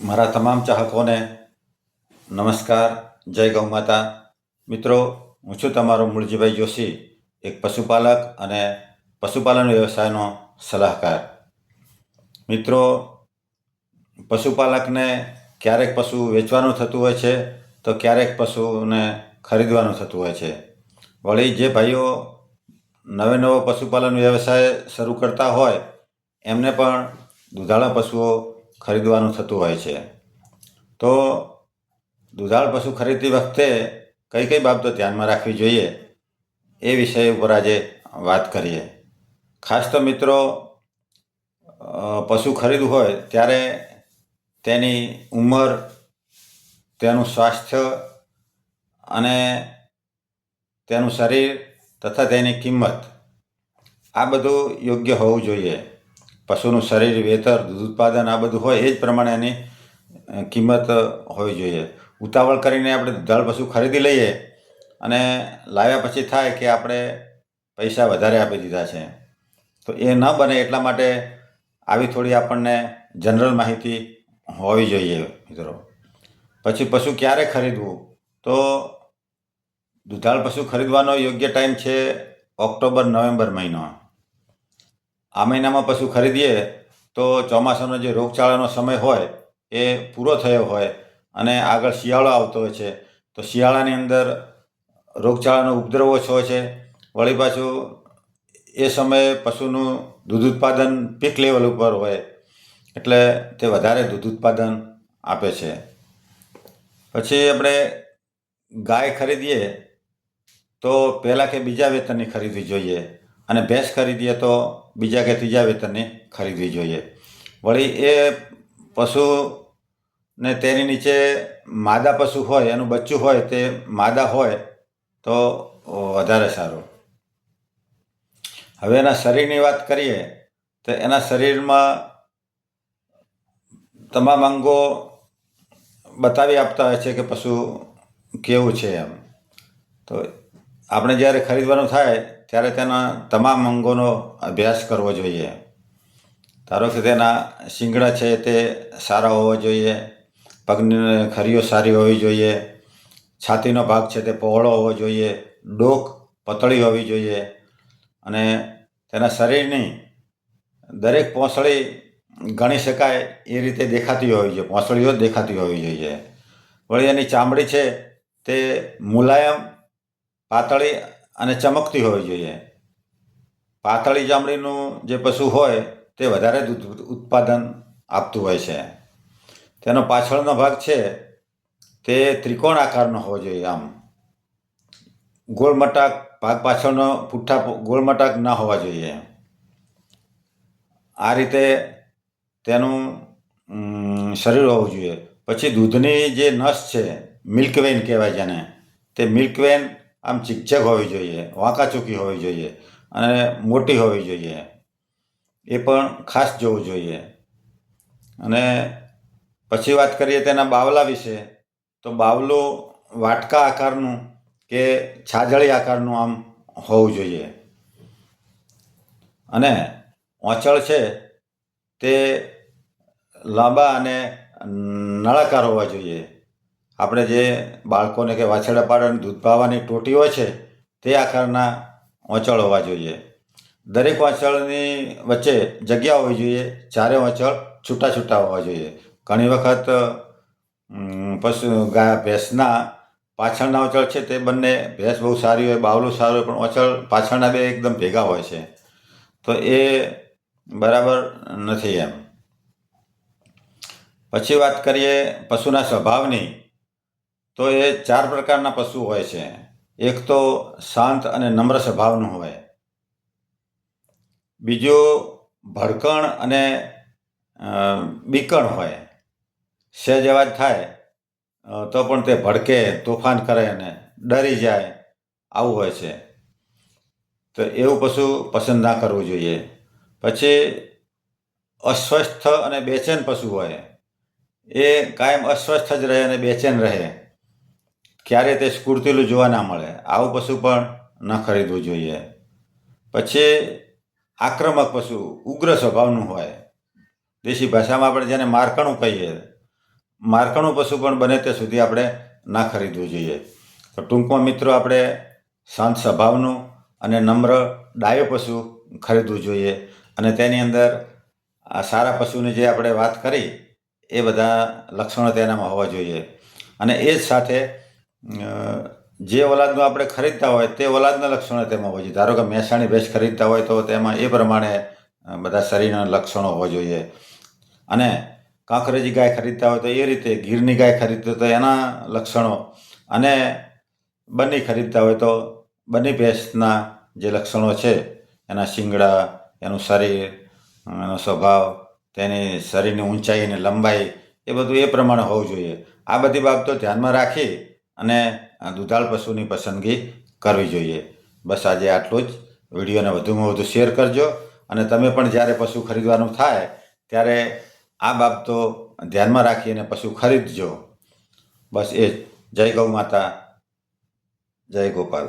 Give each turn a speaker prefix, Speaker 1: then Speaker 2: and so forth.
Speaker 1: મારા તમામ ચાહકોને નમસ્કાર. જય ગૌ માતા. મિત્રો, હું છું તમારો મૂળજીભાઈ જોશી, એક પશુપાલક અને પશુપાલન વ્યવસાયનો સલાહકાર. મિત્રો, પશુપાલકને ક્યારેક પશુ વેચવાનું થતું હોય છે તો ક્યારેક પશુને ખરીદવાનું થતું હોય છે. વળી જે ભાઈઓ નવો પશુપાલન વ્યવસાય શરૂ કરતા હોય એમને પણ દુધાળા પશુઓ ખરીદવાનું થતું હોય છે. તો દુધાળ પશુ ખરીદતી વખતે કઈ કઈ બાબતો ધ્યાનમાં રાખવી જોઈએ એ વિષય ઉપર આજે વાત કરીએ. ખાસ તો મિત્રો, પશુ ખરીદવું હોય ત્યારે તેની ઉંમર, તેનું સ્વાસ્થ્ય અને તેનું શરીર તથા તેની કિંમત આ બધું યોગ્ય હોવું જોઈએ. પશુનું શરીર, વેતર, દૂધ ઉત્પાદન આ બધું હોય એ જ પ્રમાણે એની કિંમત હોવી જોઈએ. ઉતાવળ કરીને આપણે દુધાળ પશુ ખરીદી લઈએ અને લાવ્યા પછી થાય કે આપણે પૈસા વધારે આપી દીધા છે, તો એ ન બને એટલા માટે આવી થોડી આપણને જનરલ માહિતી હોવી જોઈએ મિત્રો. પછી પશુ ક્યારે ખરીદવું? તો દુધાળ પશુ ખરીદવાનો યોગ્ય ટાઈમ છે ઓક્ટોબર-નવેમ્બર મહિનો. આ મહિનામાં પશુ ખરીદીએ તો ચોમાસાનો જે રોગચાળાનો સમય હોય એ પૂરો થયો હોય અને આગળ શિયાળો આવતો હોય છે, તો શિયાળાની અંદર રોગચાળાનો ઉપદ્રવ ઓછો હોય છે. વળી પાછું એ સમયે પશુનું દૂધ ઉત્પાદન પીક લેવલ ઉપર હોય એટલે તે વધારે દૂધ ઉત્પાદન આપે છે. પછી આપણે ગાય ખરીદીએ તો પહેલાં કે બીજા વેતનની ખરીદવી જોઈએ અને ભેંસ ખરીદીએ તો બીજા કે ત્રીજા વેતનની ખરીદવી જોઈએ. વળી એ પશુને તેની નીચે માદા પશુ હોય, એનું બચ્ચું હોય તે માદા હોય તો વધારે સારું. હવે એના શરીરની વાત કરીએ તો એના શરીરમાં તમામ અંગો બતાવી આપતા હોય છે કે પશુ કેવું છે એમ. તો આપણે જ્યારે ખરીદવાનું થાય ત્યારે તેના તમામ અંગોનો અભ્યાસ કરવો જોઈએ. ધારો કે તેના શિંગડા છે તે સારા હોવા જોઈએ, પગની ખરીઓ સારી હોવી જોઈએ, છાતીનો ભાગ છે તે પહોળો હોવો જોઈએ, ડોક પતળી હોવી જોઈએ અને તેના શરીરની દરેક પોંસળી ગણી શકાય એ રીતે દેખાતી હોવી જોઈએ, પોંસળીઓ જ દેખાતી હોવી જોઈએ. વળી એની ચામડી છે તે મુલાયમ, પાતળી અને ચમકતી હોવી જોઈએ. પાતળી ચામડીનું જે પશુ હોય તે વધારે દૂધ ઉત્પાદન આપતું હોય છે. તેનો પાછળનો ભાગ છે તે ત્રિકોણ આકારનો હોવો જોઈએ. આમ ગોળમટાક ભાગ પાછળનો પુઠ્ઠા ગોળમટાક ના હોવા જોઈએ. આ રીતે તેનું શરીર હોવું જોઈએ. પછી દૂધની જે નસ છે, મિલ્ક વેન કહેવાય જેને, તે મિલ્ક વેન આમ ઝીકઝેક હોવી જોઈએ, વાંકાચૂકી હોવી જોઈએ અને મોટી હોવી જોઈએ. એ પણ ખાસ જોવું જોઈએ. અને પછી વાત કરીએ તેના બાવલા વિશે, તો બાવલું વાટકા આકારનું કે છાજળી આકારનું આમ હોવું જોઈએ. અને ઓંચળ છે તે લાંબા અને નળાકાર હોવા જોઈએ. આપણે જે બાળકોને કે વાછરડા પાડાને દૂધ પાવાની ટોટી હોય છે તે આકારના ઓંચળ હોવા જોઈએ. દરેક ઓંચળની વચ્ચે જગ્યા હોવી જોઈએ, ચારે ઓંચળ છૂટા છૂટા હોવા જોઈએ. ઘણી વખત ભેંસના પાછળના ઓંચળ છે તે બંને, ભેંસ બહુ સારી હોય, બાવલું સારું હોય, પણ ઓંચળ પાછળના બે એકદમ ભેગા હોય છે, તો એ બરાબર નથી એમ. પછી વાત કરીએ પશુના સ્વભાવની, તો એ 4 પ્રકારના પશુ હોય છે. એક તો શાંત અને નમ્ર સ્વભાવનું હોય. બીજું ભડકણ અને બીકણ હોય. સહેજ અવાજ થાય તો પણ તે ભડકે, તોફાન કરે અને ડરી જાય, આવું હોય છે. તો એવું પશુ પસંદ ના કરવું જોઈએ. પછી અસ્વસ્થ અને બેચેન પશુ હોય. એ કાયમ અસ્વસ્થ જ રહે અને બેચેન રહે, ક્યારે તે સ્ફૂર્તિલું જોવા ના મળે, આવું પશુ પણ ન ખરીદવું જોઈએ. પછી આક્રમક પશુ, ઉગ્ર સ્વભાવનું હોય. દેશી ભાષામાં આપણે જેને મારકણું કહીએ, મારકણું પશુ પણ બને ત્યાં સુધી આપણે ના ખરીદવું જોઈએ. તો ટૂંકમાં મિત્રો આપણે શાંત સ્વભાવનું અને નમ્ર ડાયો પશુ ખરીદવું જોઈએ અને તેની અંદર આ સારા પશુની જે આપણે વાત કરી એ બધા લક્ષણો તેનામાં હોવા જોઈએ. અને એ જ સાથે જે ઓલાદનું આપણે ખરીદતા હોય તે ઓલાદના લક્ષણો તેમાં હોવા જોઈએ. ધારો કે મહેસાણી ભેંસ ખરીદતા હોય તો તેમાં એ પ્રમાણે બધા શરીરના લક્ષણો હોવા જોઈએ. અને કાંકરેજી ગાય ખરીદતા હોય તો એ રીતે, ગીરની ગાય ખરીદતા તો એના લક્ષણો, અને બન્ની ખરીદતા હોય તો બન્ની ભેંસના જે લક્ષણો છે એના શિંગડા, એનું શરીર, એનો સ્વભાવ, તેની શરીરની ઊંચાઈ અને લંબાઈ એ બધું એ પ્રમાણે હોવું જોઈએ. આ બધી બાબતો ધ્યાનમાં રાખી અને દુધાળ પશુની પસંદગી કરવી જોઈએ. બસ આજે આટલું જ. વિડીયોને વધુમાં વધુ શેર કરજો અને તમે પણ જ્યારે પશુ ખરીદવાનું થાય ત્યારે આ બાબતો ધ્યાનમાં રાખીને પશુ ખરીદજો. બસ એ જ. જય ગૌ માતા, જય ગોપાલ.